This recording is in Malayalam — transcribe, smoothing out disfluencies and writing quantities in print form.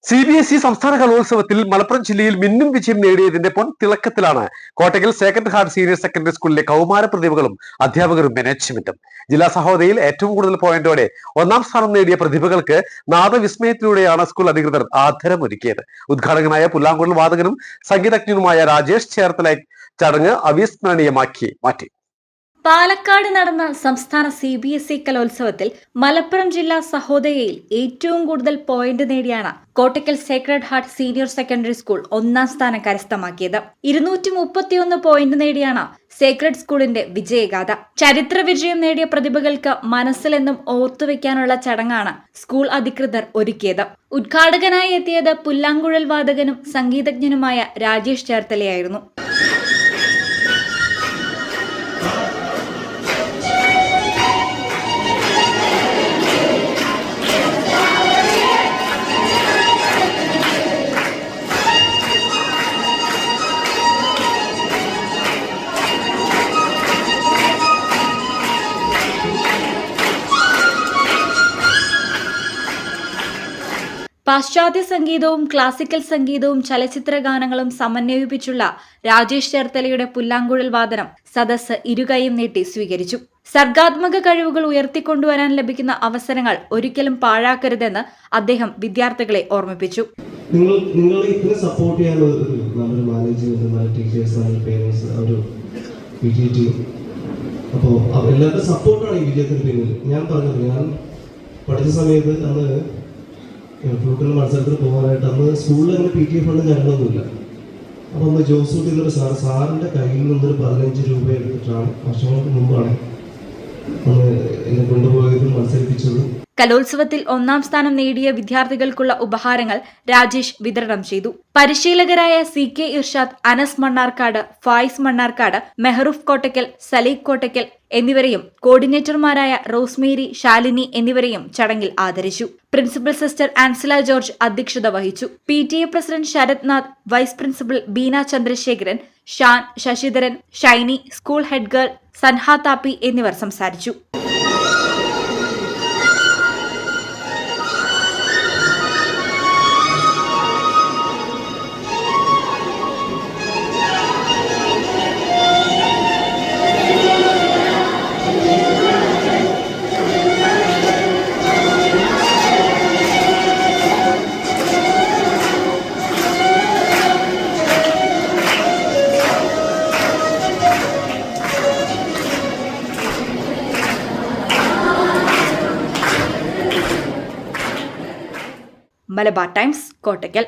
CBSE സംസ്ഥാന കലോത്സവത്തിൽ മലപ്പുറം ജില്ലയിൽ മിന്നും വിജയം നേടിയതിന്റെ തിളക്കത്തിലാണ് Kottakkal sacred heart senior secondary സ്കൂളിലെ കൗമാര പ്രതിഭകളും അധ്യാപകരും മാനേജ്മെന്റും. ജില്ലാ സഹോദരിയിൽ ഏറ്റവും കൂടുതൽ പോയിന്റോടെ ഒന്നാം സ്ഥാനം നേടിയ പ്രതിഭകൾക്ക് നാദവിസ്മയത്തിലൂടെയാണ് സ്കൂൾ അധികൃതർ ആദരമൊരുക്കിയത്. ഉദ്ഘാടകനായ പുല്ലാങ്കുഴൽ വാദകനും സംഗീതജ്ഞനുമായ രാജേഷ് ചേർത്തല ചടങ്ങ് അവിസ്മരണീയമാക്കി മാറ്റി. പാലക്കാട് നടന്ന സംസ്ഥാന CBSE കലോത്സവത്തിൽ മലപ്പുറം ജില്ലാ സഹോദയയിൽ ഏറ്റവും കൂടുതൽ പോയിന്റ് നേടിയാണ് Kottakkal sacred heart senior secondary school ഒന്നാം സ്ഥാനം കരസ്ഥമാക്കിയത്. 231 പോയിന്റ് നേടിയാണ് സേക്രഡ് സ്കൂളിന്റെ വിജയഗാഥ. ചരിത്ര വിജയം നേടിയ പ്രതിഭകൾക്ക് മനസ്സിലെന്നും ഓർത്തുവെക്കാനുള്ള ചടങ്ങാണ് സ്കൂൾ അധികൃതർ ഒരുക്കിയത്. ഉദ്ഘാടകനായി എത്തിയത് പുല്ലാങ്കുഴൽ വാദകനും സംഗീതജ്ഞനുമായ രാജേഷ് ചേർത്തലയായിരുന്നു. പാശ്ചാത്യ സംഗീതവും ക്ലാസിക്കൽ സംഗീതവും ചലച്ചിത്ര ഗാനങ്ങളും സമന്വയിപ്പിച്ചുള്ള രാജേഷ് ചേർത്തലയുടെ പുല്ലാങ്കുഴൽ വാദനം സദസ്സ് ഇരുകൈയും നീട്ടി സ്വീകരിച്ചു. സർഗാത്മക കഴിവുകൾ ഉയർത്തിക്കൊണ്ടുവരാൻ ലഭിക്കുന്ന അവസരങ്ങൾ ഒരിക്കലും പാഴാക്കരുതെന്ന് അദ്ദേഹം വിദ്യാർത്ഥികളെ ഓർമ്മിപ്പിച്ചു. നിങ്ങളെ ഇത്ര സപ്പോർട്ട് ചെയ്യാൻ നമ്മുടെ മാനേജ്മെന്റ്, ടീച്ചേഴ്സ്, പേരൻസ്, അപ്പോൾ എല്ലാവരുടെ സപ്പോർട്ടാണ് ഈ വിജയത്തിന് പിന്നിൽ. ഞാൻ പഠിച്ച സമയത്ത് അന്ന് ഫ്ലൂട്ടിൽ മത്സരത്തിന് പോകാനായിട്ട് അന്ന് സ്കൂളിൽ അങ്ങനെ PTA ഫണ്ട് ഞങ്ങളൊന്നുമില്ല. അപ്പോൾ അന്ന് ജോസൂട്ടി എന്നൊരു സാറിൻ്റെ കയ്യിൽ നിന്നൊരു 15 രൂപ എടുത്തിട്ടാണ് വർഷങ്ങൾക്ക് മുമ്പാണ് അന്ന് എന്നെ കൊണ്ടുപോയതും മത്സരിപ്പിച്ചതും. കലോത്സവത്തിൽ ഒന്നാം സ്ഥാനം നേടിയ വിദ്യാർത്ഥികൾക്കുള്ള ഉപഹാരങ്ങൾ രാജേഷ് വിതരണം ചെയ്തു. പരിശീലകരായ CK ഇർഷാദ്, അനസ് മണ്ണാർക്കാട്, ഫായിസ് മണ്ണാർക്കാട്, മെഹറൂഫ് കോട്ടയ്ക്കൽ, സലീഖ് കോട്ടയ്ക്കൽ എന്നിവരെയും കോർഡിനേറ്റർമാരായ റോസ്മേരി, ശാലിനി എന്നിവരെയും ചടങ്ങിൽ ആദരിച്ചു. പ്രിൻസിപ്പൽ സിസ്റ്റർ ആൻസില ജോർജ് അധ്യക്ഷത വഹിച്ചു. PTA president Sarath Nath, vice principal Beena Chandrasekharan, Shan, Sasidharan, Shiny, school head girl Sanha Thappi എന്നിവർ സംസാരിച്ചു. മലബാർ ടൈംസ്, കോട്ടയ്ക്കൽ.